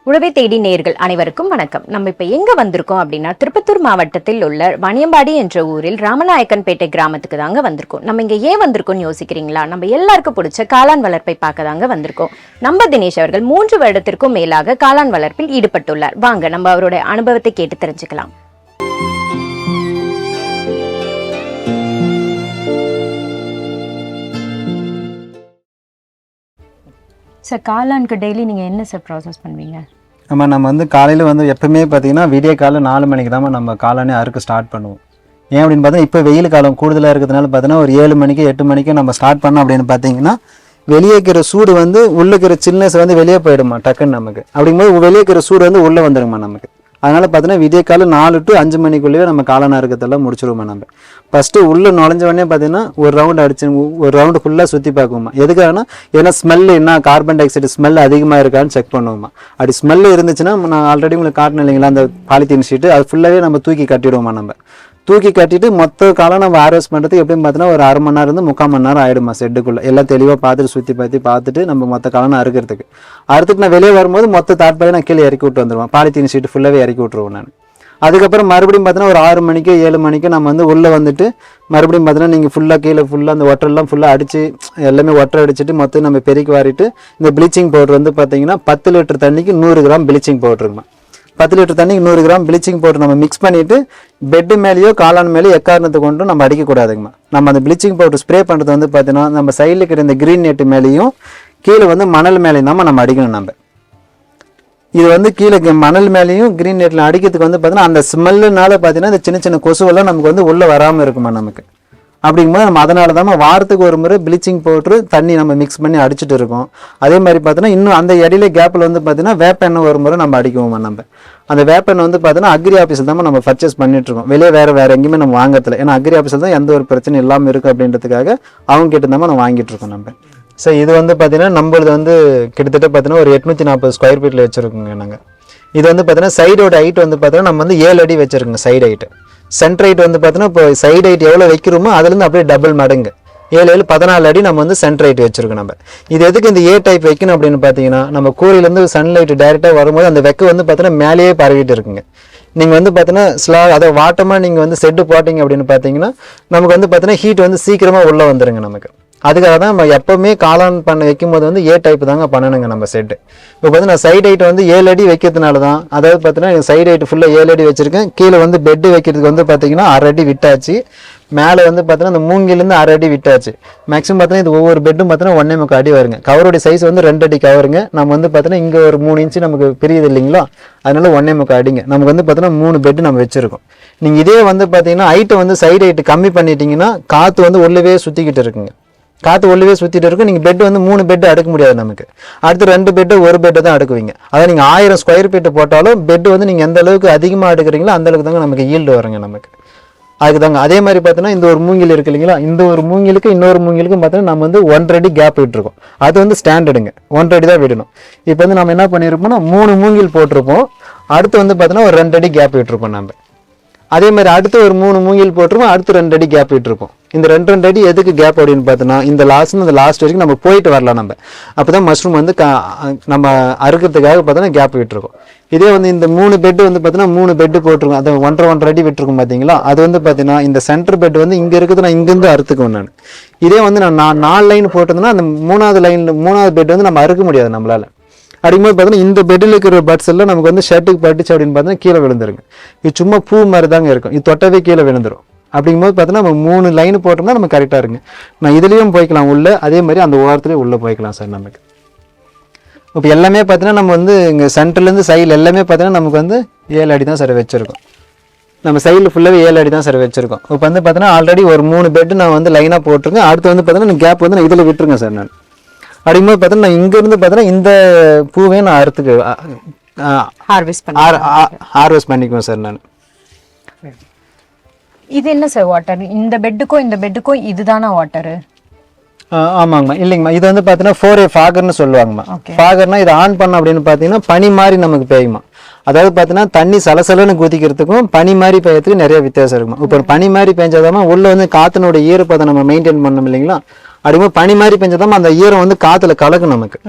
உழவை தேடி நேயர்கள் அனைவருக்கும் வணக்கம். நம்ம இப்ப எங்க வந்திருக்கோம் அப்படின்னா, திருப்பத்தூர் மாவட்டத்தில் உள்ள வணியம்பாடி என்ற ஊரில் ராமநாயக்கன்பேட்டை கிராமத்துக்கு தாங்க வந்திருக்கோம். நம்ம இங்க ஏன் வந்திருக்கோம்னு யோசிக்கிறீங்களா? நம்ம எல்லாருக்கும் பிடிச்ச காளான் வளர்ப்பை பார்க்க தாங்க வந்திருக்கோம். நம்ம தினேஷ் அவர்கள் 3 வருடத்திற்கும் மேலாக காளான் வளர்ப்பில் ஈடுபட்டுள்ளார். வாங்க நம்ம அவருடைய அனுபவத்தை கேட்டு தெரிஞ்சுக்கலாம். சார், காளானுக்கு டெய்லி நீங்கள் என்ன சார் ப்ராசஸ் பண்ணுவீங்க? நம்ம வந்து காலையில் வந்து எப்பவுமே பார்த்தீங்கன்னா விடிய காலையில் 4 மணிக்கு தான் நம்ம காளானே அறுக்க ஸ்டார்ட் பண்ணுவோம். ஏன் அப்படின்னு பார்த்தீங்கன்னா இப்போ வெயில் காலம் கூடுதலாக இருக்கிறதுனால பார்த்தீங்கன்னா ஒரு 7 மணிக்கு 8 மணிக்கு நம்ம ஸ்டார்ட் பண்ணோம் அப்படின்னு பார்த்தீங்கன்னா வெளியே இருக்கிற சூடு வந்து உள்ளே இருக்கிற சில்னஸ் வந்து வெளியே போயிடுமா டக்குன்னு நமக்கு. அப்படிங்கும்போது வெளியே இருக்கிற சூடு வந்து உள்ளே வந்துடுமா நமக்கு. அதனால் பார்த்தீங்கன்னா விடிய காலம் 4 to 5 மணிக்குள்ளேயே நம்ம காளான் அறுக்கத்தெல்லாம் முடிச்சிருவோமா. நம்ம ஃபஸ்ட்டு உள்ளே நுழைஞ்சவொடனே பார்த்தீங்கன்னா ஒரு ரவுண்டு அடிச்சு ஒரு ரவுண்டு ஃபுல்லாக சுற்றி பார்க்குவோமா. எதுக்காகனா ஏன்னா ஸ்மெல்லு என்ன கார்பன் டை ஆக்சைடு ஸ்மெல் அதிகமாக இருக்கான்னு செக் பண்ணுவோமா. அப்படி ஸ்மெல்லு இருந்துச்சுன்னா நான் ஆல்ரெடி உங்களுக்கு காட்டினேன் இல்லைங்களா அந்த பாலித்தீன் ஷீட்டு, அது ஃபுல்லாகவே நம்ம தூக்கி கட்டிடுவோமா. நம்ம தூக்கி கட்டிட்டு மொத்த காலம் நம்ம ஹார்வெஸ்ட் பண்ணுறதுக்கு எப்படின்னு பார்த்தீங்கன்னா ஒரு 1/2 மணி நேரம் இருந்து 3/4 மணி நேரம் ஆகிடுமா. செட்டுக்குள்ளே எல்லாம் தெளிவாக பார்த்துட்டு சுற்றி பார்த்துட்டு நம்ம மொத்த காலம் அறுக்கிறதுக்கு. அறுத்துட்டு நான் வெளியே வரும்போது மொத்த தாட்பாயை நான் கீழே இறக்கி விட்டு வந்துடுவேன். பாலித்தீன் ஷீட்டு ஃபுல்லாகவே இறக்கி விட்டுருவோம் நான். அதுக்கப்புறம் மறுபடியும் பார்த்தீங்கன்னா ஒரு 6 மணிக்கு 7 மணிக்கு நம்ம வந்து உள்ளே வந்துட்டு மறுபடியும் பார்த்தீங்கன்னா நீங்கள் ஃபுல்லாக கீழே ஃபுல்லாக அந்த ஒட்டரெல்லாம் ஃபுல்லாக அடித்து எல்லாமே ஒட்டரை அடிச்சுட்டு மொத்தம் நம்ம பெருக்கி வாரிட்டு இந்த ப்ளீச்சிங் பவுடர் வந்து பார்த்தீங்கன்னா 10 லிட்டர் தண்ணிக்கு 100 கிராம் ப்ளீச்சிங் பவுடர் இருக்குமா. 10 லிட்டர் தண்ணிக்கு 100 கிராம் ப்ளீச்சிங் பவுடர் நம்ம மிக்ஸ் பண்ணிவிட்டு பெட்டு மேலேயோ காளான் மேலேயோ எக்காரணத்தை கொண்டும் நம்ம அடிக்கக்கூடாதுங்கம்மா. நம்ம அந்த ப்ளீச்சிங் பவுடர் ஸ்ப்ரே பண்ணுறது வந்து பார்த்தீங்கன்னா நம்ம சைடில் இருக்கிற இந்த க்ரீன் நெட்டு மேலேயும் கீழே வந்து மணல் மேலேயும் தான் நம்ம அடிக்கணும். நம்ம இது வந்து கீழே மணல் மேலேயும் க்ரீன் நெட்டில் அடிக்கிறதுக்கு வந்து பார்த்தீங்கன்னா அந்த ஸ்மெல்லுனால பார்த்தீங்கன்னா இந்த சின்ன சின்ன கொசுவெல்லாம் நமக்கு வந்து உள்ளே வராமல் இருக்குமா நமக்கு. அப்படிங்கும்போது நம்ம அதனால தான் வாரத்துக்கு ஒரு முறை ப்ளீச்சிங் பவுட்ரு தண்ணி நம்ம மிக்ஸ் பண்ணி அடிச்சுட்டு இருக்கோம். அதே மாதிரி பார்த்தீங்கன்னா இன்னும் அந்த இடையில கேப்பில் வந்து பார்த்தீங்கன்னா வேப்பெண்ணெய் ஒரு முறை நம்ம அடிக்குவோம். நம்ம அந்த வேப்பெண்ணெய் வந்து பார்த்தீங்கன்னா அக்ரி ஆஃபீஸில் தான் நம்ம பர்ச்சேஸ் பண்ணிட்டு இருக்கோம். வெளியே வேறு எங்கேயுமே நம்ம வாங்கறதில்ல. ஏன்னா அக்ரி ஆஃபீஸில் தான் எந்த ஒரு பிரச்சனையும் இல்லாமல் இருக்குது அப்படின்றதுக்காக அவங்க கிட்ட தான் நம்ம வாங்கிட்டு இருக்கோம். நம்ம ஸோ இது வந்து பார்த்தீங்கன்னா நம்மளது வந்து கிட்டத்தட்ட பார்த்தீங்கன்னா ஒரு 840 ஸ்கொயர் ஃபீட்டில் வச்சுருக்கோங்க நாங்கள். இது வந்து பார்த்தீங்கன்னா சைடோட ஹைட் வந்து பார்த்தீங்கன்னா நம்ம வந்து 7 அடி வச்சுருக்கோங்க சைடு ஹைட்டு. சென்டர் ஹைட் வந்து பார்த்தீங்கன்னா இப்போ சைடு ஹைட் எவ்வளோ வைக்கிறோமோ அதுலேருந்து அப்படியே டபுள் மடங்கு 7 14 அடி நம்ம வந்து சென்டர் ஹைட் வச்சுருக்கோம். நம்ம இது எதுக்கு இந்த ஏ டைப் வைக்கணும் அப்படின்னு பார்த்தீங்கன்னா நம்ம கூரையிலேருந்து சன்லைட் டைரெக்டாக வரும்போது அந்த வெக்க வந்து பார்த்தீங்கன்னா மேலேயே பரவிட்டு இருக்குங்க. நீங்கள் வந்து பார்த்தீங்கன்னா அதை வாட்டமாக நீங்கள் வந்து செட்டு போட்டிங்க அப்படின்னு பார்த்தீங்கன்னா நமக்கு வந்து பார்த்தீங்கன்னா ஹீட் வந்து சீக்கிரமாக உள்ளே வந்துடுங்க நமக்கு. அதுக்காக தான் நம்ம எப்போவுமே காளான் பண்ண வைக்கும்போது வந்து ஏ டைப் தாங்க பண்ணணுங்க நம்ம செட்டு. இப்போ பார்த்தீங்கன்னா சைடு ஹைட் வந்து 7 அடி வைக்கிறதுனால தான், அதாவது பார்த்தீங்கன்னா சைடு ஹைட் ஃபுல்லாக 7 அடி வச்சுருக்கேன். கீழே வந்து பெட்டு வைக்கிறதுக்கு வந்து பார்த்தீங்கன்னா 1/2 அடி விட்டாச்சு. மேலே வந்து பார்த்தீங்கன்னா அந்த மூங்கிலேருந்து 1/2 அடி விட்டாச்சு. மேக்ஸிமம் பார்த்தீங்கன்னா இது ஒவ்வொரு பெட்டும் பார்த்தீங்கன்னா 1.25 அடி வருங்க. கவருடைய சைஸ் வந்து 2 அடி கவருங்க. நம்ம வந்து பார்த்தீங்கன்னா இங்கே ஒரு 3 இன்ச்சு நமக்கு பெரியது இல்லைங்களா, அதனால 1.25 அடிங்க. நமக்கு வந்து பார்த்தீங்கன்னா 3 பெட்டு நம்ம வச்சுருக்கோம். நீங்கள் இதே வந்து பார்த்தீங்கன்னா ஹைட்டை வந்து சைடு ஹைட்டு கம்மி பண்ணிட்டீங்கன்னா காற்று வந்து உள்ளவே சுற்றிக்கிட்டு இருக்குங்க. காற்று உள்ளவே சுற்றிட்டு இருக்கும். நீங்கள் பெட்டு வந்து 3 பெட்டு அடுக்க முடியாது நமக்கு. அடுத்து 2 பெட்டு 1 பெட்டு தான் அடுக்குவீங்க. அதாவது நீங்கள் 1000 ஸ்கொயர் ஃபீட்டு போட்டாலும் பெட்டு வந்து நீங்கள் எந்த அளவுக்கு அதிகமாக அடுக்குறீங்களோ அந்த அளவுக்கு தாங்க நமக்கு ஈல்டு வருங்க நமக்கு. அதுக்கு தாங்க அதே மாதிரி பார்த்தீங்கன்னா இந்த ஒரு மூங்கில் இருக்குது இல்லைங்களா, இந்த ஒரு மூங்கிலுக்கு இன்னொரு மூங்கிலுக்கும் பார்த்தீங்கன்னா நம்ம வந்து 1.5 அடி கேப் விட்டுருக்கோம். அது வந்து ஸ்டாண்டர்டுங்க, 1.5 அடி தான் விடணும். இப்போ வந்து நம்ம என்ன பண்ணியிருப்போம்னா 3 மூங்கில் போட்டிருப்போம். அடுத்து வந்து பார்த்தீங்கன்னா ஒரு 2 அடி கேப் விட்டுருப்போம். நம்ம அதே மாதிரி அடுத்து ஒரு 3 மூங்கில் போட்டிருப்போம். அடுத்து 2 அடி கேப் விட்டுருப்போம். இந்த 2 அடி எதுக்கு கேப் அப்படின்னு பார்த்தோன்னா இந்த லாஸ்ட் வரைக்கும் நம்ம போயிட்டு வரலாம். நம்ம அப்போ தான் மஷ்ரூம் வந்து நம்ம அறுக்கிறதுக்காக பார்த்தோன்னா கேப் விட்டுருக்கோம். இதே வந்து இந்த 3 பெட்டு வந்து பார்த்தீங்கன்னா 3 பெட்டு போட்டிருக்கோம். அது 1.5 அடி விட்டுருக்கும் பார்த்தீங்களா. அது வந்து பார்த்தீங்கன்னா இந்த சென்டர் பெட் வந்து இங்கே இருக்குது, நான் இங்கேருந்து அறுத்துக்குவேன் நான். இதே வந்து நான் 4 லைன் போட்டிருந்தேன்னா அந்த 3வது பெட் வந்து நம்ம அறுக்க முடியாது நம்மளால். அப்படிங்கும்போது பார்த்தீங்கன்னா இந்த பெட்டில் இருக்கிற பட்ஸ் எல்லாம் நமக்கு வந்து ஷர்ட்டுக்கு பட்டுச்சு அப்படின்னு பார்த்தீங்கன்னா கீழே விழுந்துருங்க. இது சும்மா பூ மாதிரி தாங்க இருக்கும். இது தொட்டவே கீழே விழுந்துடும். அப்படிங்கும்போது பார்த்தீங்கன்னா நம்ம 3 லைன் போட்டோம்னா நம்ம கரெக்டாக இருங்க. நான் இதுலேயும் போய்க்கலாம் உள்ளே, அதே மாதிரி அந்த ஓரத்துலேயும் உள்ளே போய்க்கலாம் சார் நமக்கு. இப்போ எல்லாமே பார்த்தீங்கன்னா நம்ம வந்து இங்கே சென்டர்லேருந்து சைடில் எல்லாமே பார்த்தீங்கன்னா நமக்கு வந்து 7 அடி தான் சார் வச்சுருக்கோம். நம்ம சைடில் ஃபுல்லாகவே 7 அடி தான் சார் வச்சுருக்கோம். இப்போ வந்து பார்த்தீங்கன்னா ஆல்ரெடி ஒரு 3 பெட்டு நான் வந்து லைனாக போட்டிருக்கேன். அடுத்து வந்து பார்த்தீங்கன்னா கேப் வந்து நான் இதில் விட்டுருங்க சார். நான் அப்படிங்கும்போது பார்த்தீங்கன்னா நான் இங்கேருந்து பார்த்தீங்கன்னா இந்த பூவே நான் அறுத்துக்கு ஹார்வெஸ்ட் பண்ணிக்குவேன் சார் நான். இது என்ன சார் வாட்டர்? இந்த பெட்டுக்கும் இதுதானா வாட்டரு? ஆமாங்கம்மா. இல்லைங்கம்மா, இது வந்து பார்த்தீங்கன்னா 4A ஃபாகர்னு சொல்லுவாங்கம்மா. ஃபாகர்னா இதை ஆன் பண்ண அப்படின்னு பார்த்தீங்கன்னா பனி மாதிரி நமக்கு பெய்யுமா. அதாவது பார்த்தீங்கன்னா தண்ணி சலசலன்னு குதிக்கிறதுக்கும் பனி மாதிரி பெய்யறதுக்கு நிறைய வித்தியாசம் இருக்குமா. இப்போ ஒரு பனி மாதிரி பெஞ்சாதாம உள்ள வந்து காற்றினோட ஈரப்பதை நம்ம மெயின்டைன் பண்ணணும் இல்லைங்களா. அப்படிங்கும்போது பனி மாதிரி பெஞ்சாதாம அந்த ஈரம் வந்து காற்றுல கலக்கும் நமக்கு.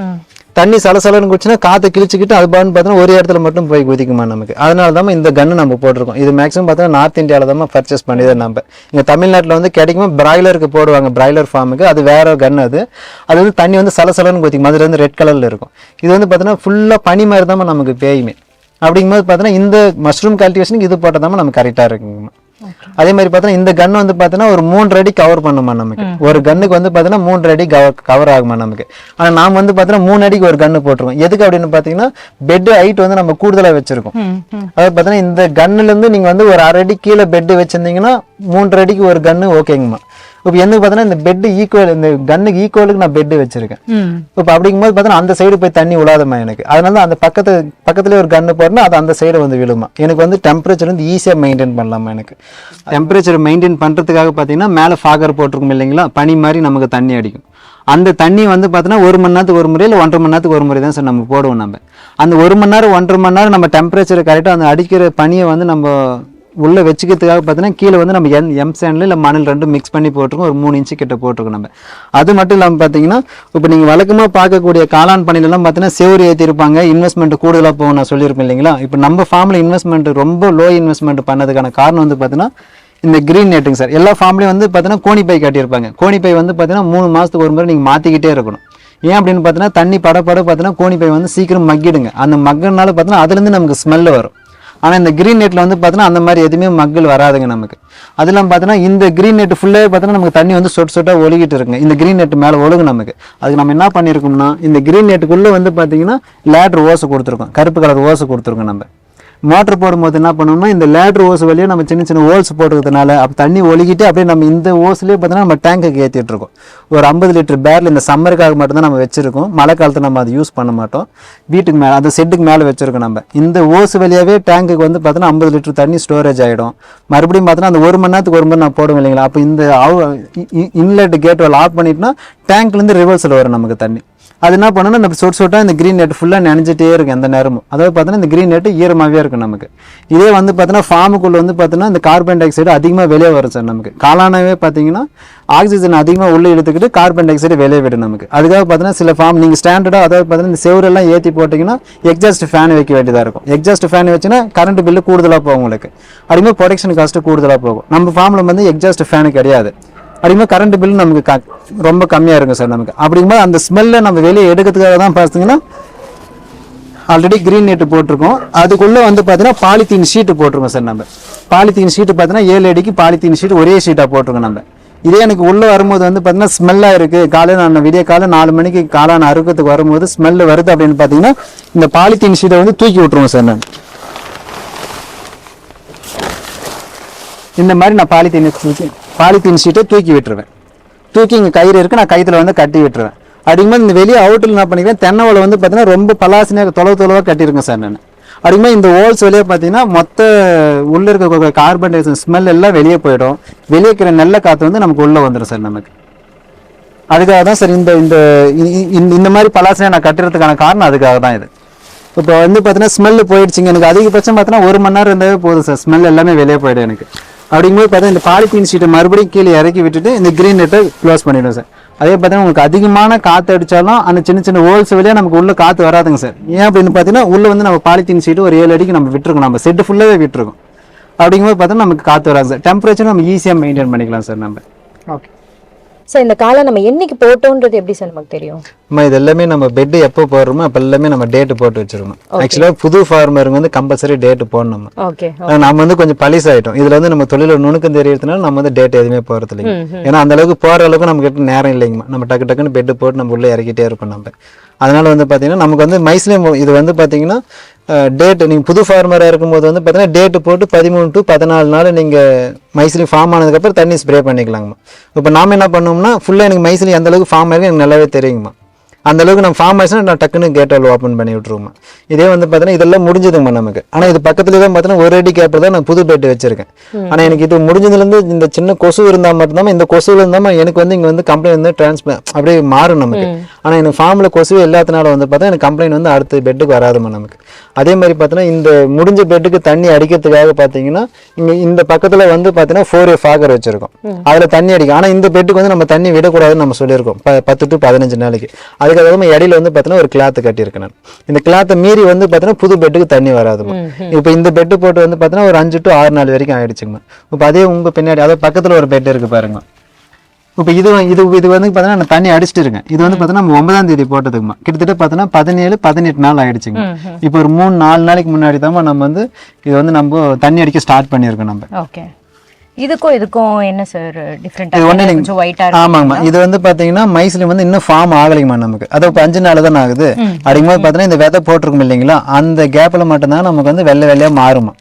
தண்ணி சலசலன்னு குடிச்சுன்னா காற்றை கிழிச்சிக்கிட்டு அது பான்னு பார்த்தீங்கன்னா ஒரு இடத்துல மட்டும் போய் குதிக்குமா நமக்கு. அதனால தான் இந்த கன்று நம்ம போட்டிருக்கோம். இது மேக்ஸிமம் பார்த்தீங்கன்னா நார்த் இந்தியாவில் தான் பர்ச்சேஸ் பண்ணி தான் நம்ம இங்கே தமிழ்நாட்டில் வந்து கிடைக்குமா பிராய்லருக்கு போடுவாங்க, பிராய்லர் ஃபார்முக்கு. அது வேற கன்று. அது வந்து தண்ணி வந்து சலசலன்னு குதிக்கும். அதில் வந்து ரெட் கலரில் இருக்கும். இது வந்து பார்த்தீங்கன்னா ஃபுல்லாக பனி மாதிரி தான் நமக்கு பேயுமே. அப்படிங்கும்போது பார்த்தீங்கன்னா இந்த மஷ்ரூம் கல்டிவேஷனுக்கு இது போட்டால் தான் நமக்கு கரெக்டாக இருக்குங்கம்மா. அதே மாதிரி பார்த்தீங்கன்னா இந்த கன் வந்து பார்த்தீங்கன்னா ஒரு 3 அடி கவர் பண்ணுமா நமக்கு. ஒரு கன்னுக்கு வந்து பார்த்தீங்கன்னா 3 அடி கவர் ஆகுமா நமக்கு. ஆனால் நாம் வந்து பார்த்தீங்கன்னா 3 அடிக்கு ஒரு கன்று போட்டிருக்கோம். எதுக்கு அப்படின்னு பார்த்தீங்கன்னா பெட் ஹைட் வந்து நம்ம கூடுதலாக வச்சிருக்கோம். அதாவது பார்த்தீங்கன்னா இந்த கன்னுலேருந்து நீங்கள் வந்து ஒரு 1/2 அடி கீழே பெட்டு வச்சிருந்தீங்கன்னா 3 அடிக்கு ஒரு கன்று ஓகேங்கம்மா. இப்போ என்ன பார்த்தீங்கன்னா இந்த பெட் ஈக்குவல், இந்த கன்னுக்கு ஈக்குவலுக்கு நான் பெட் வச்சிருக்கேன். இப்போ அப்படிங்கும்போது பார்த்தீங்கன்னா அந்த சைடு போய் தண்ணி விழாதமா எனக்கு. அதனால தான் அந்த பக்கத்துலேயே ஒரு கன்று போடணும். அது அந்த சைடு வந்து விழுமா. எனக்கு வந்து டெம்பரேச்சர் வந்து ஈஸியாக மெயின்டைன் பண்ணலாமா. எனக்கு டெம்பரேச்சர் மெயின்டைன் பண்ணுறதுக்காக பார்த்தீங்கன்னா மேலே ஃபாகர் போட்டிருக்கும் இல்லைங்களா, பனி மாதிரி நமக்கு தண்ணி அடிக்கும். அந்த தண்ணி வந்து பார்த்தீங்கன்னா 1 மணி நேரத்துக்கு ஒரு முறை இல்லை 1.5 மணி நேரத்துக்கு ஒரு முறை தான் சார் நம்ம போடுவோம். நம்ம அந்த 1 மணி நேரம் 1.5 மணி நேரம் நம்ம டெம்பரேச்சர் கரெக்டாக அந்த அடிக்கிற பனியை வந்து நம்ம உள்ளே வச்சுக்கிறதுக்காக பார்த்தீங்கன்னா கீழே வந்து நம்ம எம் சேண்டில் இல்லை மணல் ரெண்டும் மிக்ஸ் பண்ணி போட்டிருக்கோம். ஒரு 3 இன்ச்சு கிட்ட போட்டிருக்கோம் நம்ம. அது மட்டும் இல்லாமல் பார்த்தீங்கன்னா இப்போ நீங்கள் வழக்கமாக பார்க்கக்கூடிய காளான் பணிலெல்லாம் பார்த்தீங்கன்னா செவரு ஏற்றிருப்பாங்க, இன்வெஸ்ட்மெண்ட் கூடுதலாக போகும் நான் சொல்லியிருப்பேன் இல்லைங்களா. இப்போ நம்ம ஃபார்மில் இன்வெஸ்ட்மெண்ட் ரொம்ப லோ இன்வெஸ்ட்மெண்ட் பண்ணதுக்கான காரணம் வந்து பார்த்தீங்கன்னா இந்த கிரீன் நெட்டுங்க சார். எல்லா ஃபார்ம்லேயும் வந்து பார்த்தீங்கன்னா கோணிப்பை கட்டியிருப்பாங்க. கோணிப்பை வந்து பார்த்தீங்கன்னா 3 மாதத்துக்கு ஒரு முறை நீங்கள் மாற்றிக்கிட்டே இருக்கணும். ஏன் அப்படின்னு பார்த்தீங்கன்னா தண்ணி படப்பட பார்த்தீங்கன்னா கோணிப்பை வந்து சீக்கிரம் மக்கிடுங்க. அந்த மக்கனால பார்த்தீங்கன்னா அதுலேருந்து நமக்கு ஸ்மெல்லு வரும். ஆனால் இந்த கிரீன் நெட்டில் வந்து பார்த்தீங்கன்னா அந்த மாதிரி எதுவுமே மக்கள் வராதுங்க நமக்கு. அதெல்லாம் பார்த்தீங்கன்னா இந்த கிரீன் நெட் ஃபுல்லாகவே பார்த்தீங்கன்னா நமக்கு தண்ணி வந்து சொட்டாக ஒழுகிட்டு இருக்குங்க. இந்த கிரீன் நெட் மேலே ஒழுகு நமக்கு. அதுக்கு நம்ம என்ன பண்ணியிருக்கோம்னா இந்த கிரீன் நெட்டுக்குள்ளே வந்து பார்த்தீங்கன்னா லேட்ரு ஓசை கொடுத்துருக்கோம், கருப்பு கலர் ஓசை கொடுத்துருக்கோம். நம்ம மோட்டர் போடும்போது என்ன பண்ணோம்னா இந்த லேட்ரு ஓஸ் வழியாக நம்ம சின்ன சின்ன ஹோல்ஸ் போட்டுக்கிறதுனால அப்போ தண்ணி ஒழுகிட்டு அப்படியே நம்ம இந்த ஓஸ்லேயே பார்த்தீங்கன்னா நம்ம டேங்குக்கு ஏற்றிட்டு இருக்கோம். ஒரு 50 லிட்டர் பேரில் இந்த சம்மருக்காக மட்டும்தான் நம்ம வச்சிருக்கோம். மழை காலத்தில் நம்ம அதை யூஸ் பண்ண மாட்டோம். வீட்டுக்கு மேலே அந்த செட்டுக்கு மேலே வச்சிருக்கோம். நம்ம இந்த ஓஸ் வழியாகவே டேங்குக்கு வந்து பார்த்தீங்கன்னா 50 லிட்டர் தண்ணி ஸ்டோரேஜ் ஆகிடும். மறுபடியும் பார்த்தீங்கன்னா அந்த 1 மணி நேரத்துக்கு ஒரு மணி நான் போடுவேன் இல்லைங்களா. அப்போ இந்த இன்லெட் கேட் ஆஃப் பண்ணிட்டுனா டேங்க்லேருந்து ரிவர்ஸில் வரும் நமக்கு தண்ணி. அது என்ன பண்ணணும், நம்ம சொட்டாக இந்த கிரீன் நெட் ஃபுல்லாக நினைஞ்சிட்டே இருக்கும் எந்த நேரமும். அதாவது பார்த்தீங்கன்னா இந்த கிரீன் நெட் ஈரமாகவே இருக்கும் நமக்கு. இதே வந்து பார்த்தீங்கன்னா ஃபார்முக்குள்ளே வந்து பார்த்தீங்கன்னா இந்த கார்பன் டை ஆக்சைடு அதிகமாக வெளியே வரும் சார் நமக்கு. காளானவே பார்த்தீங்கன்னா ஆக்சிஜன் அதிகமாக உள்ளே இழுத்துக்கிட்டு கார்பன் டை ஆக்சைடு வெளியே விடும் நமக்கு. அதுக்காக பார்த்தீங்கன்னா சில ஃபார்ம் நீங்கள் ஸ்டாண்டர்டாக அதாவது பார்த்தீங்கன்னா இந்த செவரெல்லாம் ஏற்றி போட்டிங்கன்னா எக்ஸாஸ்ட் ஃபேன் வைக்க வேண்டியதாக இருக்கும். எக்ஸாஸ்ட் ஃபேன் வச்சுன்னா கரண்ட் பில்லு கூடுதலாக போகும் உங்களுக்கு. அப்படிங்கும்போது ப்ரொடக்ஷன் காஸ்ட்டு கூடுதலாக போகும். நம்ம ஃபார்மில் வந்து எக்ஸாஸ்ட் ஃபேனு கிடையாது. அப்படிங்கும்போது கரண்ட் பில் நமக்கு ரொம்ப கம்மியாக இருக்கும் சார் நமக்கு. அப்படிங்கும்போது அந்த ஸ்மெல்லை நம்ம வெளியே எடுக்கிறதுக்காக தான் பார்த்தீங்கன்னா ஆல்ரெடி கிரீன் நெட்டு போட்டிருக்கோம். அதுக்குள்ளே வந்து பார்த்தீங்கன்னா பாலித்தீன் ஷீட்டு போட்டிருக்கோம் சார். நம்ம பாலித்தீன் ஷீட்டு பார்த்தீங்கன்னா 7 அடிக்கு பாலித்தீன் ஷீட் ஒரே ஷீட்டாக போட்டிருக்கோம். நம்ம இதே எனக்கு உள்ளே வரும்போது வந்து பார்த்தீங்கன்னா ஸ்மெல்லாக இருக்குது. காலையில் நான் விடிய காலையில் 4 மணிக்கு காளான் அறுக்கிறதுக்கு வரும்போது ஸ்மெல்லு வருது அப்படின்னு பார்த்தீங்கன்னா இந்த பாலித்தீன் ஷீட்டை வந்து தூக்கி விட்டுருவோம் சார். நான் இந்த மாதிரி நான் பாலித்தீன் ஷீட்டை தூக்கி விட்டுருவேன். தூக்கி இங்கே கயிறு இருக்குது, நான் கயிற்றுல வந்து கட்டி விட்டுருவேன். அப்படிங்கும்போது இந்த வெளியே அவுட்டில் என்ன பண்ணிக்கிறேன், தென்னை ஓலை வந்து பார்த்தீங்கன்னா ரொம்ப பலாசினியாக தொலைவாக கட்டியிருக்கேன் சார் நான். அப்படிங்கும்போது இந்த ஹோல்ஸ் வெளியே பார்த்தீங்கன்னா மொத்த உள்ளே இருக்க கார்பன் டை ஆக்சைடு ஸ்மெல் எல்லாம் வெளியே போயிடும். வெளியே இருக்கிற நல்ல காற்று வந்து நமக்கு உள்ளே வந்துடும் சார் நமக்கு. அதுக்காக தான் சார் இந்த மாதிரி பலாசினியாக நான் கட்டுறதுக்கான காரணம் அதுக்காக தான் இது. இப்போ வந்து பார்த்தீங்கன்னா ஸ்மெல்லு போயிடுச்சுங்க. எனக்கு அதிகபட்சம் பார்த்தீங்கன்னா 1 மணி நேரம் இருந்தாவே போதும் சார். ஸ்மெல் எல்லாமே வெளியே போயிடும் எனக்கு. அப்படிங்கும்போது பார்த்தீங்கன்னா இந்த பாலித்தீன் ஷீட்டை மறுபடியும் கீழே இறக்கி விட்டுட்டு இந்த கிரீன் நெட்டை க்ளோஸ் பண்ணிவிடும் சார். அதே பார்த்தீங்கன்னா உங்களுக்கு அதிகமான காற்று அடித்தாலும் அந்த சின்ன சின்ன ஹோல்ஸ் வழியாக நமக்கு உள்ள காற்று வராதுங்க சார். ஏன் அப்படின்னு பார்த்தீங்கன்னா உள்ளே வந்து நம்ம பாலித்தீன் ஷீட்டு ஒரு 7 அடிக்கு நம்ம விட்டுருக்கோம். நம்ம செட்டு ஃபுல்லாகவே விட்டுருக்கோம். அப்படிங்கும்போது பார்த்தீங்கன்னா நமக்கு காற்று வராது சார். டெம்பரேச்சர் நம்ம ஈஸியாக மெயின்டைன் பண்ணிக்கலாம் சார் நம்ம. ஓகே சார், இந்த காலை நம்ம என்னைக்கு போட்டோன்றது எப்படி சார் நமக்கு தெரியும்? இது எல்லாமே நம்ம பெட் எப்போ போடுறோமோ அப்போ எல்லாமே நம்ம டேட்டு போட்டு வச்சிருக்கோம். ஆக்சுவலாக புது ஃபார்மருக்கு வந்து கம்பல்சரி டேட்டு போடணும். நம்ம வந்து கொஞ்சம் பழிசாயிட்டோம். இதுல வந்து நம்ம தொழில நுணுக்கம் தெரியறதுனால நம்ம வந்து டேட் எதுவுமே போறது இல்லைங்க. ஏன்னா அந்த அளவுக்கு போற அளவுக்கு நமக்கு கிட்ட நேரம் இல்லைங்கம்மா. நம்ம டக்கு டக்குன்னு பெட்டு போட்டு நம்ம உள்ள இறக்கிட்டே இருப்போம் நம்ம. அதனால வந்து பார்த்தீங்கன்னா நமக்கு வந்து மைஸ்லேயும் இது வந்து பார்த்தீங்கன்னா டேட்டு நீங்கள் புது ஃபார்மராக இருக்கும்போது வந்து பார்த்தீங்கன்னா டேட்டு போட்டு 13 to 14 நாள் நீங்கள் மைசிலி ஃபார்ம் ஆனதுக்கப்புறம் தண்ணி ஸ்ப்ரே பண்ணிக்கலாங்கம்மா. இப்போ நாம் என்ன பண்ணோம்னா ஃபுல்லாக எனக்கு மைசிலி அந்த அளவுக்கு ஃபார்ம் ஆகிருக்கு எனக்கு நல்லாவே தெரியுங்கம்மா. அந்த அளவுக்கு நம்ம ஃபார்ம் ஆயிடுச்சுன்னா நான் டக்குன்னு கேட் வால் ஓப்பன் பண்ணி விட்டுருவோம்மா. இதே வந்து பார்த்தீங்கன்னா இதெல்லாம் முடிஞ்சதுங்கம்மா நமக்கு. ஆனால் இது பக்கத்துல தான் பார்த்தீங்கன்னா 1 அடி கேப்பில் தான் நான் புது பெட்டு வச்சிருக்கேன். ஆனால் எனக்கு இது முடிஞ்சதுலேருந்து இந்த சின்ன கொசு இருந்தால் மட்டும்தான் இந்த கொசுவில் இருந்தால் எனக்கு வந்து இங்கே வந்து கம்ப்ளைண்ட் வந்து அப்படியே மாறும் நமக்கு. ஆனால் எனக்கு ஃபார்மில் கொசு எல்லாத்தினால வந்து பார்த்தா எனக்கு கம்ப்ளைண்ட் வந்து அடுத்த பெட்டுக்கு வராதுமா நமக்கு. அதே மாதிரி பார்த்தீங்கன்னா இந்த முடிஞ்ச பெட்டுக்கு தண்ணி அடிக்கிறதுக்காக பார்த்தீங்கன்னா இங்கே இந்த பக்கத்தில் வந்து பார்த்தீங்கன்னா 4A ஃபாகர் வச்சிருக்கோம். அதில் தண்ணி அடிக்கும். ஆனால் இந்த பெட்டுக்கு வந்து நம்ம தண்ணி விடக்கூடாதுன்னு நம்ம சொல்லியிருக்கோம் 10 to 15 நாளைக்கு. அதுக்காக நம்ம இடையில வந்து பார்த்தீங்கன்னா ஒரு கிளாத் கட்டியிருக்கேன் நான். இந்த கிளாத்தை மீறி வந்து பார்த்தீங்கன்னா புது பெட்டுக்கு தண்ணி வராதுமா. இப்போ இந்த பெட்டு போட்டு வந்து பார்த்தீங்கன்னா ஒரு 5 to 6 நாள் வரைக்கும் ஆயிடுச்சுங்கம்மா. இப்போ அதே உங்கள் பின்னாடி அதாவது பக்கத்தில் ஒரு பெட் இருக்குது பாருங்கம்மா. இப்போ இது வந்து பார்த்தீங்கன்னா நான் தண்ணி அடிச்சுட்டு இருக்கேன். இது வந்து பார்த்தீங்கன்னா நம்ம 9ஆம் தேதி போட்டதுக்குமா கிட்டத்தட்ட பார்த்தீங்கன்னா 17-18 நாள் ஆயிடுச்சுங்க. இப்போ ஒரு 3-4 நாளைக்கு முன்னாடி தான் நம்ம வந்து இது வந்து நம்ம தண்ணி அடிக்க ஸ்டார்ட் பண்ணியிருக்கோம் நம்ம. ஓகே, இதுக்கும் என்ன சார் டிஃபரெண்டா கொஞ்சம் ஒயிட்டா இருக்கு? ஆமாங்கம்மா, இது வந்து பாத்தீங்கன்னா மைசிலி வந்து இன்னும் ஃபார்ம் ஆகலைங்கம்மா நமக்கு. அது இப்போ 5 நாள் தான் ஆகுது. அப்படிங்கும்போது பார்த்தீங்கன்னா இந்த விதை போட்டிருக்கும் இல்லைங்களா, அந்த கேப்ல மட்டும்தான் நமக்கு வந்து வெள்ளை வெள்ளையா மாறுமா.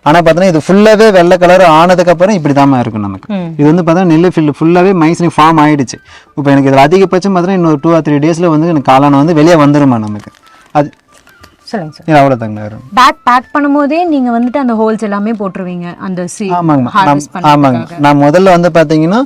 ஆனா பாத்தீங்கன்னா இது ஃபுல்லாவே வெள்ளை கலர் ஆனதுக்கு அப்புறம் இப்படிதாம்மா இருக்கும் நமக்கு. இது வந்து பாத்தீங்கன்னா நெல்லு ஃபில் ஃபுல்லாவே மைசிலி ஃபார்ம் ஆயிடுச்சு. இப்போ எனக்கு இதுல அதிகபட்சம் பாத்தீங்கன்னா இன்னொரு 2 or 3 டேஸ்ல வந்து எனக்கு காளான் வந்து வெளியே வந்துருமா நமக்கு. அது சொல்லுங்க சார். அவ்வளோதாங்க. பேக் பண்ணும்போதே நீங்க வந்துட்டு அந்த ஹோல்ஸ் எல்லாமே போட்டுருவீங்க அந்த ஆமாங்க. நான் முதல்ல வந்து பாத்தீங்கன்னா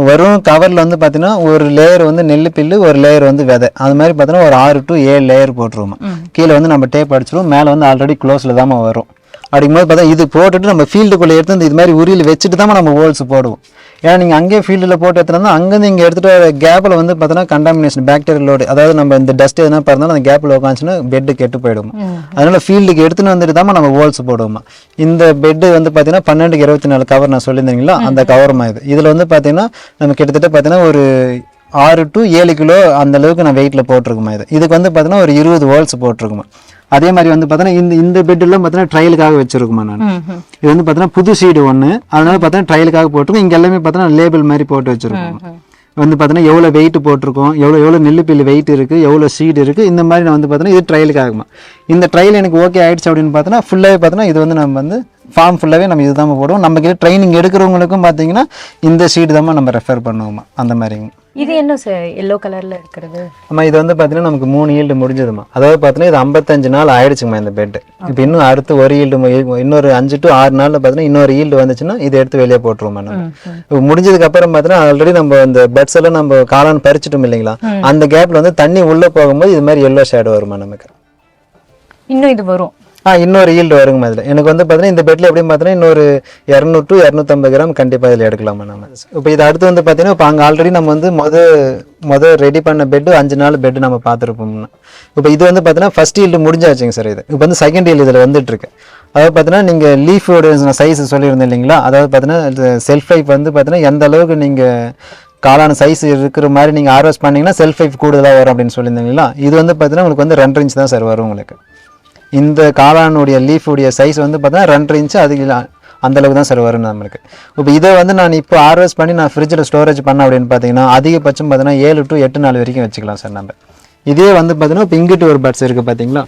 வரும் கவர்ல வந்து பாத்தீங்கன்னா ஒரு லேயர் வந்து நெல்லு பில்லு, ஒரு லேயர் வந்து விதை, அது மாதிரி பாத்தீங்கன்னா ஒரு 6 to 7 லேயர் போட்டுருவோம். கீழே வந்து நம்ம டேப் அடிச்சிருவோம், மேலே வந்து ஆல்ரெடி க்ளோஸ்ல தான் வரும். அப்படிங்கும்போது பார்த்தா இது போட்டுட்டு நம்ம ஃபீல்டுக்குள்ளே எடுத்து இது மாதிரி உரியில் வச்சுட்டு தான் நம்ம ஹோல்ஸ் போடுவோம். ஏன்னா நீங்கள் அங்கேயே ஃபீல்டில் போட்டு எடுத்துனா அங்கேருந்து இங்கே எடுத்துகிட்டு வர கேப்பில் வந்து பார்த்தோன்னா கண்டாமினேஷன் பேக்டீரியல் லோடு, அதாவது நம்ம இந்த டஸ்ட் எதுனா பிறந்தாலும் அந்த கேப்பில் உட்காந்துச்சுன்னா பெட்டு கெட்டு போயிடும். அதனால ஃபீல்டுக்கு எடுத்துன்னு வந்துட்டு தான் நம்ம ஹோல்ஸ் போடுவோம். இந்த பெட்டு வந்து பார்த்தீங்கன்னா 12-24 கவர் நான் சொல்லியிருந்தீங்களா, அந்த கவர்மா இது. இதில் வந்து பார்த்தீங்கன்னா நம்ம கிட்டத்தட்ட பார்த்தீங்கன்னா ஒரு 6 to 7 கிலோ அந்த அளவுக்கு நான் வெயிட்டில் போட்டிருக்குமா. இதுக்கு வந்து பார்த்தீங்கன்னா ஒரு 20 ஹோல்ஸ் போட்டிருக்குமா. அதே மாதிரி வந்து பார்த்தீங்கன்னா இந்த பெட்டெல்லாம் பார்த்தீங்கன்னா ட்ரையலுக்காக வச்சிருக்குமா நான். இது வந்து பார்த்தீங்கன்னா புது சீடு ஒன்று, அதனால பார்த்தீங்கன்னா ட்ரையலுக்காக போட்டிருக்கோம். இங்கே எல்லாமே பார்த்தீங்கன்னா லேபிள் மாதிரி போட்டு வச்சிருக்கோம். வந்து பார்த்தீங்கன்னா எவ்வளோ வெயிட் போட்டிருக்கோம், எவ்வளோ நெல்லு பில்லு வெயிட் இருக்குது, எவ்வளோ சீடு இருக்குது, இந்த மாதிரி நான் வந்து பார்த்தீங்கன்னா இது ட்ரையலுக்காகுமா. இந்த ட்ரையல் எனக்கு ஓகே ஆயிடுச்சு அப்படின்னு பார்த்தீங்கன்னா ஃபுல்லாகவே பார்த்தீங்கன்னா இது வந்து நம்ம வந்து ஃபார்ம் ஃபுல்லாகவே நம்ம இது தான் போடுவோம். நம்ம கிட்ட ட்ரைனிங் எடுக்கிறவங்களுக்கும் பார்த்தீங்கன்னா இந்த சீடு தான் நம்ம ரெஃபர் பண்ணுவோமா அந்த மாதிரிங்க. இது என்ன சார் எல்லோ கலர்ல இருக்கிறது? ஆமா, இது வந்து பாத்தீங்கன்னா நமக்கு 3 ஈல்டு முடிஞ்சதுமா. அதாவது பாத்தீங்கன்னா இது 55 நாள் ஆயிடுச்சுமா இந்த பெட். இப்போ இன்னும் அடுத்து ஒரு ஈல்டு இன்னொரு 5 to 6 நாள்ல பாத்தீங்கன்னா இன்னொரு ஈல்டு வந்துச்சுன்னா இதை எடுத்து வெளியே போட்டுருவோம் நம்ம. இப்போ முடிஞ்சதுக்கு அப்புறம் பாத்தீங்கன்னா ஆல்ரெடி நம்ம இந்த பெட்ஸ் எல்லாம் நம்ம காளான் பறிச்சிட்டோம் இல்லைங்களா, அந்த கேப்ல வந்து தண்ணி உள்ள போகும்போது இது மாதிரி எல்லோ ஷேடோ வருமா நமக்கு. இன்னும் இது வரும். இன்னொரு ஈல்டு வருங்க அதில். எனக்கு வந்து பார்த்தீங்கன்னா இந்த பெட்டில் எப்படின்னு பார்த்தீங்கன்னா இன்னொரு 200 to 250 கிராம் கண்டிப்பாக இதில் எடுக்கலாமா நம்ம. இப்போ இது அடுத்து வந்து பார்த்தீங்கன்னா இப்போ அங்கே ஆல்ரெடி நம்ம வந்து மொதல் ரெடி பண்ண பெட்டு 5 நாள் பெட்டு நம்ம பார்த்துருப்போம்னா. இப்போ இது வந்து பார்த்தீங்கன்னா ஃபர்ஸ்ட் ஈல்டு முடிஞ்சாச்சுங்க சார். இது இப்போ வந்து செகண்ட் ஈல்டு இதில் வந்துட்டு இருக்கு. அதாவது பார்த்தீங்கன்னா நீங்கள் லீஃபோட சைஸ் சொல்லியிருந்தேன் இல்லைங்களா, அதாவது பார்த்தீங்கன்னா செல்ஃப் லைஃப் வந்து பார்த்தீங்கன்னா எந்த அளவுக்கு நீங்கள் காளான சைஸ் இருக்கிற மாதிரி நீங்கள் ஹார்வெஸ்ட் பண்ணிங்கன்னா செல்ஃப் லைஃப் கூடுதலாக வரும் அப்படின்னு சொல்லியிருந்தீங்களா. இது வந்து பார்த்தீங்கன்னா உங்களுக்கு வந்து 2 inch தான் சார் வரும் உங்களுக்கு. இந்த காளானுடைய லீஃபுடைய சைஸ் வந்து பார்த்தீங்கன்னா 2 inch, அதுக்கு அந்த அளவுக்கு தான் சார் வரும் நம்மளுக்கு. இப்போ இதை வந்து நான் இப்போ ஹார்வெஸ்ட் பண்ணி நான் ஃப்ரிட்ஜில் ஸ்டோரேஜ் பண்ண அப்படின்னு பார்த்தீங்கன்னா அதிகபட்சம் பார்த்தீங்கன்னா 7 to 8 நாள் வரைக்கும் வச்சுக்கலாம் சார் நம்ம. இதே வந்து பார்த்தீங்கன்னா இப்போ இங்கிட்டு ஒரு பட்ஸ் இருக்குது பார்த்தீங்களா.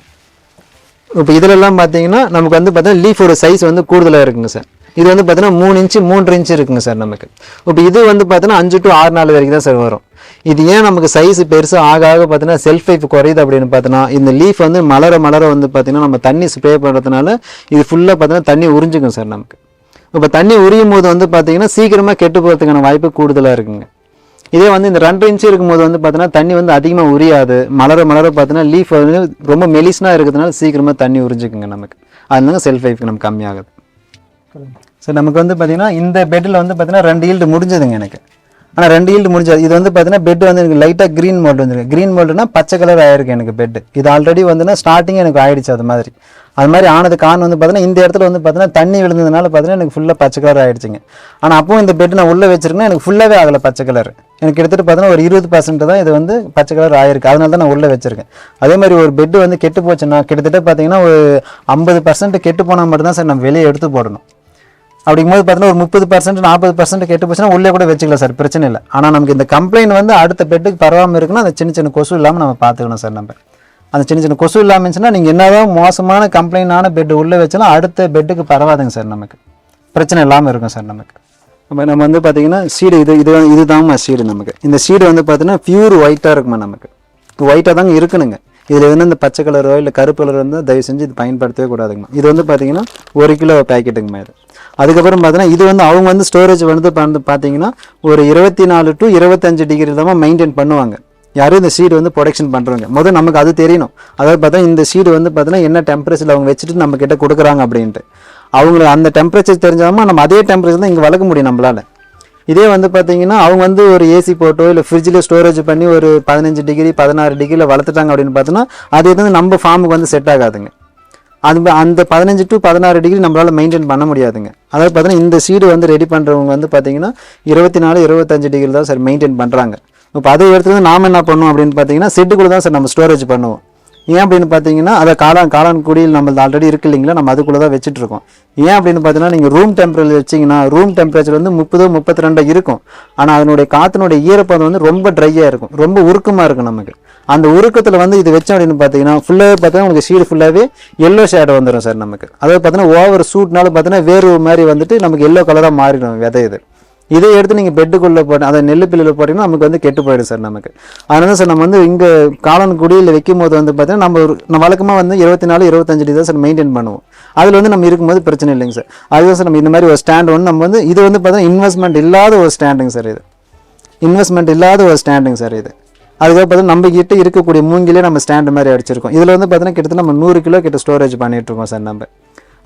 இப்போ இதிலெல்லாம் பார்த்தீங்கன்னா நமக்கு வந்து பார்த்தீங்கன்னா லீஃபோட சைஸ் வந்து கூடுதலாக இருக்குங்க சார். இது வந்து பார்த்தீங்கன்னா 3 inch 3 inch இருக்குங்க சார் நமக்கு. இப்போ இது வந்து பார்த்தீங்கன்னா 5 to 6 நாள் வரைக்கும் தான் சார் வரும். இது ஏன் நமக்கு சைஸ் பெருசு ஆக பார்த்தீங்கன்னா செல்ஃப் லைஃப் குறையுது அப்படின்னு பார்த்தீங்கன்னா இந்த லீஃப் வந்து மலர வந்து பார்த்தீங்கன்னா நம்ம தண்ணி ஸ்ப்ரே பண்ணுறதுனால இது ஃபுல்லாக பார்த்தீங்கன்னா தண்ணி உறிஞ்சிக்கும் சார் நமக்கு. இப்போ தண்ணி உரியும் போது வந்து பார்த்தீங்கன்னா சீக்கிரமாக கெட்டு போகிறதுக்கான வாய்ப்பு கூடுதலாக இருக்குங்க. இதே வந்து இந்த 2 inch இருக்கும்போது வந்து பார்த்தீங்கன்னா தண்ணி வந்து அதிகமாக உரியாது. மலர பார்த்தீங்கன்னா லீஃப் வந்து ரொம்ப மெலிஸ்னாக இருக்கிறதுனால சீக்கிரமாக தண்ணி உறிஞ்சிக்குங்க நமக்கு. அதனால செல்ஃப் லைஃப் நமக்கு கம்மியாகுது சார். நமக்கு வந்து பார்த்தீங்கன்னா இந்த பெட்டில் வந்து பார்த்தீங்கன்னா 2 ஈல்டு முடிஞ்சதுங்க எனக்கு. ஆனால் 2 ஈல்டு முடிஞ்சது. இது வந்து பார்த்தீங்கன்னா பெட் வந்து எனக்கு லைட்டாக க்ரீன் மோல்டு வந்துருக்கு. க்ரீன் மோல்டுனா பச்சை கலர் ஆயிருக்கு எனக்கு பெட்டு. இது ஆல்ரெடி வந்துன்னா ஸ்டார்டிங் எனக்கு ஆயிடுச்சு. அது மாதிரி ஆனது காரணம் வந்து பார்த்தீங்கன்னா இந்த இடத்துல வந்து பார்த்தீங்கன்னா தண்ணி விழுந்ததுனால பார்த்தீங்கன்னா எனக்கு ஃபுல்லாக பச்சை கலர் ஆயிடுச்சுங்க. ஆனால் அப்போ இந்த பெட் நான் உள்ளே வச்சிருக்கேன்னா எனக்கு ஃபுல்லாகவே ஆகலை பச்சை கலர். எனக்கு கிட்டத்தட்ட பார்த்தீங்கன்னா ஒரு 20% தான் இது வந்து பச்சை கலர் ஆயிருக்கு. அதனால தான் நான் உள்ளே வச்சிருக்கேன். அதே மாதிரி ஒரு பெட்டு வந்து கெட்டு போச்சுன்னா கிட்டத்தட்ட பார்த்தீங்கன்னா ஒரு 50% கெட்டு போனால் மட்டும்தான் சார் நம்ம வெளியே எடுத்து போடணும். அப்படிங்கும்போது பார்த்தீங்கன்னா ஒரு 30% 40% கெட்டு போச்சுன்னா உள்ளே கூட வச்சுக்கலாம் சார், பிரச்சனை இல்லை. ஆனால் நமக்கு இந்த கம்ப்ளைண்ட் வந்து அடுத்த பெட்டுக்கு பரவாமல் இருக்குன்னா அந்த சின்ன கொசு இல்லாமல் நம்ம பார்த்துக்கணும் சார். நம்ம அந்த சின்ன கொசு இல்லாமல் இருந்துச்சுன்னா நீங்கள் என்னதான் மோசமான கம்ப்ளைண்டான பெட்டு உள்ளே வச்சாலும் அடுத்த பெட்டுக்கு பரவாதுங்க சார், நமக்கு பிரச்சனை இல்லாமல் இருக்கும் சார் நமக்கு. நம்ம வந்து பார்த்தீங்கன்னா சீடு இதுதான் சீடு நமக்கு. இந்த சீடு வந்து பார்த்தீங்கன்னா பியூர் ஒயிட்டாக இருக்குமா நமக்கு. ஒயிட்டாக தாங்க இருக்கணுங்க. இதில் வந்து இந்த பச்சை கலரோ இல்லை கருப்பு கலர் வந்து தயவு செஞ்சு இது பயன்படுத்தவே கூடாதுங்கம்மா. இது வந்து பார்த்தீங்கன்னா 1 கிலோ பேக்கெட்டுங்கம்மா இது. அதுக்கப்புறம் பார்த்தீங்கன்னா இது வந்து அவங்க வந்து ஸ்டோரேஜ் வந்து பார்த்தீங்கன்னா ஒரு 24 to 25 டிகிரி தான் மெயின்டைன் பண்ணுவாங்க. யாரும் இந்த சீடு வந்து ப்ரொடக்ஷன் பண்ணுறவங்க முதல் நமக்கு அது தெரியணும். அதாவது பார்த்தா இந்த சீடு வந்து பார்த்தீங்கன்னா என்ன டெம்பரேச்சரில் அவங்க வச்சுட்டு நம்ம கிட்ட கொடுக்குறாங்க அப்படின்ட்டு அவங்களுக்கு அந்த டெம்பரேச்சர் தெரிஞ்சாமல் நம்ம அதே டெம்பரேச்சர் தான் இங்கே வளர்க்க முடியும் நம்மளால். இதே வந்து பார்த்தீங்கன்னா அவங்க வந்து ஒரு ஏசி போட்டோ இல்லை ஃப்ரிட்ஜில் ஸ்டோரேஜ் பண்ணி ஒரு 15 டிகிரி 16 டிகிரியில் வளர்த்துட்டாங்க அப்படின்னு பார்த்தோன்னா அது வந்து நம்ம ஃபார்முக்கு வந்து செட் ஆகாதுங்க. அந்த 15 to 16 டிகிரி நம்மளால் மெயின்டைன் பண்ண முடியாதுங்க. அதாவது பார்த்தீங்கன்னா இந்த சீடு வந்து ரெடி பண்ணுறவங்க வந்து பார்த்தீங்கன்னா 24 25 டிகிரி தான் சார் மெயின்டைன் பண்ணுறாங்க. இப்போ அதை எடுத்து நாம் என்ன பண்ணுவோம் அப்படின்னு பார்த்தீங்கன்னா செட்டுக்குள்ளே தான் சார் நம்ம ஸ்டோரேஜ் பண்ணுவோம். ஏன் அப்படின்னு பார்த்தீங்கன்னா அதை காளான் குடியில் நம்மளது ஆல்ரெடி இருக்கு இல்லைங்களா, நம்ம அதுக்குள்ளே தான் வச்சுட்டு இருக்கோம். ஏன் அப்படின்னு பார்த்தீங்கன்னா நீங்கள் ரூம் டெம்பரேச்சர் வச்சிங்கன்னா ரூம் டெம்பரேச்சர் வந்து 30 32 இருக்கும். ஆனால் அதனுடைய காற்றினுடைய ஈரப்பதம் வந்து ரொம்ப ட்ரையாக இருக்கும், ரொம்ப உருக்கமாக இருக்கும். நமக்கு அந்த உருக்கத்தில் வந்து இது வச்சோம் அப்படின்னு பார்த்தீங்கன்னா ஃபுல்லாகவே பார்த்தீங்கன்னா உங்களுக்கு சீடு ஃபுல்லாகவே எல்லோ ஷேடோ வந்துடும் சார் நமக்கு. அதாவது பார்த்தீங்கன்னா ஓவர் சூட்னால பார்த்தீங்கன்னா வேறு மாதிரி வந்துட்டு நமக்கு எல்லோ கலராக மாறிடும் விதை. இதை எடுத்து நீங்கள் பெட்டுக்குள்ளே போட்டு அதை நெல் பில்லில் போட்டிங்கன்னா நமக்கு வந்து கெட்டு போயிடும் சார் நமக்கு. அதனால தான் சார் நம்ம வந்து இங்கே காளான் குடியில் வைக்கும் போது வந்து பார்த்தீங்கன்னா நம்ம வழக்கமாக வந்து 24 25 டிகிரி தான் சார் மெயின்டைன் பண்ணுவோம். அதில் வந்து நம்ம இருக்கும்போது பிரச்சனை இல்லைங்க சார். அதுதான் சார் நம்ம இந்த மாதிரி ஒரு ஸ்டாண்ட் ஒன்று நம்ம வந்து இது வந்து பார்த்தீங்கன்னா இன்வெஸ்ட்மெண்ட் இல்லாத ஒரு ஸ்டாண்டுங்க சார். இது இன்வெஸ்ட்மெண்ட் இல்லாத ஒரு ஸ்டாண்டுங்க சார். இது அதுக்காக பார்த்தீங்கன்னா நம்ம கிட்ட இருக்கக்கூடிய மூங்கிலே நம்ம ஸ்டாண்டு மாதிரி அடிச்சிருக்கோம். இதில் வந்து பார்த்தீங்கன்னா கிட்டத்தட்ட நம்ம 100 கிலோ கிட்ட ஸ்டோரேஜ் பண்ணிட்டு இருக்கோம் சார். நம்ம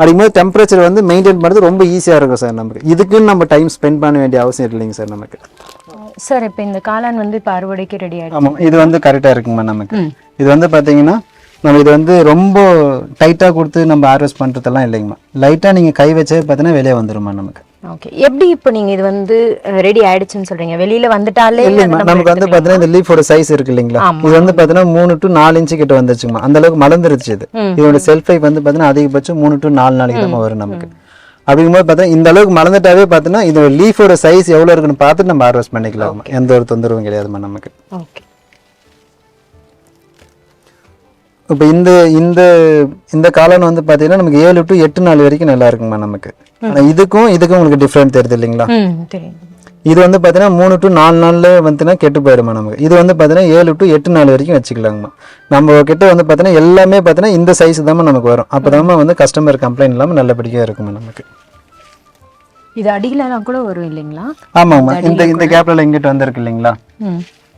அப்படிங்கும்போது டெம்பரேச்சர் வந்து மெயின்டைன் பண்ணுறது ரொம்ப ஈஸியாக இருக்கும் சார் நமக்கு. இதுக்குன்னு நம்ம டைம் ஸ்பெண்ட் பண்ண வேண்டிய அவசியம் இல்லைங்க சார் நமக்கு. சார் இப்போ இந்த காளான் வந்து இப்போ அறுவடைக்கு ரெடி ஆகிடும். ஆமாம், இது வந்து கரெக்டாக இருக்குமா நமக்கு. இது வந்து பார்த்தீங்கன்னா நம்ம இது வந்து ரொம்ப டைட்டாக கொடுத்து நம்ம ஹார்வெஸ்ட் பண்ணுறதெல்லாம் இல்லைங்கம்மா. லைட்டாக நீங்கள் கை வச்சே பார்த்தீங்கன்னா வெளியே வந்துடுமா நமக்கு. ஓகே, எப்படி இப்போ நீங்கள் இது வந்து ரெடி ஆயிடுச்சுன்னு சொல்கிறீங்க, வெளியில் வந்துட்டாலே இல்லைங்கம்மா. நமக்கு வந்து பார்த்தீங்கன்னா இந்த லீஃபோட சைஸ் இருக்கு இல்லைங்களா, இது வந்து பார்த்தீங்கன்னா 3 to 4 இன்ச்சு கிட்ட வந்துச்சுங்கம்மா. அந்த அளவுக்கு மலர்ந்துருச்சு. இது இதோட செல்ஃப் லைஃப் வந்து பார்த்தீங்கன்னா அதிகபட்சம் 3 to 4 நாளைக்கு தான் வரும் நமக்கு. அப்படிங்கும்போது பார்த்தீங்கன்னா இந்த அளவுக்கு மலர்ந்துட்டாவே பார்த்தீங்கன்னா இதோட லீஃபோட சைஸ் எவ்வளோ இருக்குன்னு பார்த்துட்டு நம்ம ஹார்வெஸ்ட் பண்ணிக்கலாம். எந்த ஒரு தொந்தரவும் கிடையாதுமா நமக்கு. ஓகே, இப்போ இந்த காளான் வந்து பார்த்தீங்கன்னா நமக்கு 7 to 8 நாள் வரைக்கும் நல்லா இருக்குமா நமக்கு. ஆனால் இதுக்கும் உங்களுக்கு டிஃப்ரெண்ட் தெரியுது இல்லைங்களா. இது வந்து பார்த்தீங்கன்னா 3 to 4 நாளில் வந்துன்னா கெட்டு போயிடுமா நமக்கு. இது வந்து பார்த்தீங்கன்னா 7 to 8 நாள் வரைக்கும் வச்சுக்கலாங்கம்மா. நம்ம கிட்ட வந்து பார்த்தீங்கன்னா எல்லாமே பார்த்தீங்கன்னா இந்த சைஸ் தான் நமக்கு வரும். அப்போ தான் வந்து கஸ்டமர் கம்ப்ளைண்ட் இல்லாமல் நல்லபடியாக இருக்குமா நமக்கு. இது அடியிலலாம் கூட வரும் இல்லைங்களா. ஆமாம்மா, இந்த கேப்ல இங்கிட்ட வந்துருக்கு இல்லைங்களா,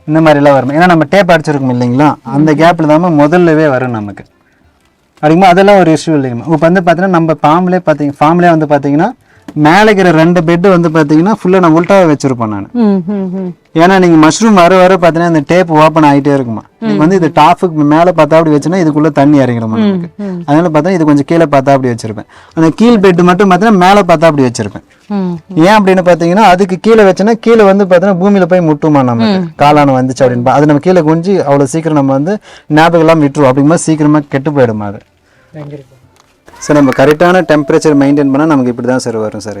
இந்த மாதிரிலாம் வரும். ஏன்னா நம்ம டேப் அடிச்சிருக்கோம் இல்லைங்களா, அந்த கேப்பில் தான் முதல்லவே வரும் நமக்கு. அப்படிங்கும்போது அதெல்லாம் ஒரு இஷ்யூ இல்லைங்கம்மா. இப்போ வந்து பார்த்தீங்கன்னா நம்ம ஃபார்ம்லேயே வந்து பார்த்தீங்கன்னா மேலே இருக்கிற 2 பெட்டு வந்து பார்த்தீங்கன்னா ஃபுல்லாக நான் உல்ட்டாவே வச்சிருப்பேன் நான். ஏன்னா நீங்கள் மஷ்ரூம் வர பார்த்தீங்கன்னா இந்த டேப் ஓப்பன் ஆகிட்டே இருக்குமா. நீங்கள் வந்து இது டாப்புக்கு மேலே பார்த்தா அப்படி வச்சுன்னா இதுக்குள்ளே தண்ணி இறங்கிடுமா நமக்கு. அதனால பார்த்தா இது கொஞ்சம் கீழே பார்த்தா அப்படி வச்சிருப்பேன். அந்த கீழ் பெட்டு மட்டும் பார்த்தீங்கன்னா மேலே பார்த்தா அப்படி வச்சிருப்பேன். ஏன் அப்படின்னு பார்த்தீங்கன்னா அதுக்கு கீழே வச்சுன்னா கீழே வந்து பார்த்தீங்கன்னா பூமியில் போய் முட்டுமா நமக்கு. காளான வந்துச்சு அப்படின்னு அது நம்ம கீழே குஞ்சு அவ்வளோ சீக்கிரம் நம்ம வந்து ஞாபகம் எல்லாம் விட்டுருவோம். அப்படிங்கும்போது சீக்கிரமாக கெட்டு போயிடுமா அது. சார் நம்ம கரெக்டான டெம்பரேச்சர் மெயின்டைன் பண்ணால் நமக்கு இப்படி தான் சார் வரும் சார்.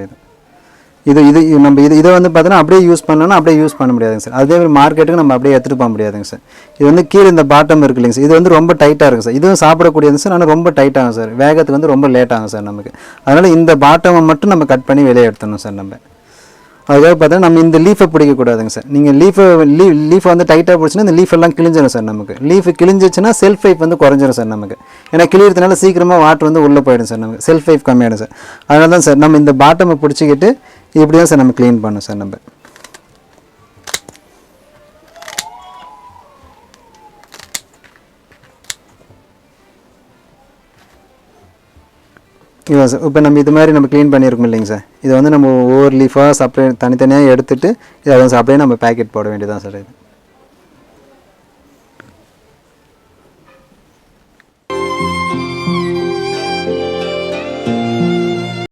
நம்ம இதை வந்து பார்த்தீங்கன்னா அப்படியே யூஸ் பண்ணோன்னா அப்படியே யூஸ் பண்ண முடியாதுங்க சார். அதே மாதிரி மார்க்கெட்டுக்கு நம்ம அப்படியே எடுத்துகிட்டு போக முடியாதுங்க சார். இது வந்து கீழே இந்த பாட்டம் இருக்கு இல்லைங்க சார், இது வந்து ரொம்ப டைட்டாக இருக்குது சார். இதுவும் சாப்பிடக்கூடியது சார், ஆனால் ரொம்ப டைட் ஆகும் சார். வேகத்துக்கு வந்து ரொம்ப லேட் ஆகும் சார் நமக்கு. அதனால் இந்த பாட்டமை மட்டும் நம்ம கட் பண்ணி வெளியே எடுத்துடணும் சார். நம்ம அதுக்காக பார்த்தீங்கன்னா நம்ம இந்த லீஃபை பிடிக்கக்கூடாதுங்க சார். நீங்கள் லீஃபை வந்து டைட்டாக பிடிச்சின்னா இந்த லீஃப் எல்லாம் கிழிஞ்சிடும் சார் நமக்கு. லீஃப் கிழிஞ்சிச்சுன்னா செல்ஃப் லைஃப் வந்து குறைஞ்சிடும் சார் நமக்கு. ஏன்னா கிழியறதுனால சீக்கிரமாக வாட்டர் வந்து உள்ளே போயிடும் சார் நமக்கு. செல்ஃப் லைஃப் கம்மியாயிடும் சார். அதனால தான் சார் நம்ம இந்த பாட்டமை பிடிச்சிக்கிட்டு இப்படி தான் சார் நம்ம க்ளீன் பண்ணோம் சார். நம்ம இதுதான் சார். இப்போ நம்ம இது மாதிரி நம்ம க்ளீன் பண்ணியிருக்கோம் இல்லைங்க சார். இதை வந்து நம்ம ஒவ்வொரு லீஃபாக செப்பரேட் தனித்தனியாக எடுத்துகிட்டு இதை வந்து அப்படியே நம்ம பேக்கெட் போட வேண்டியதான் சார். இது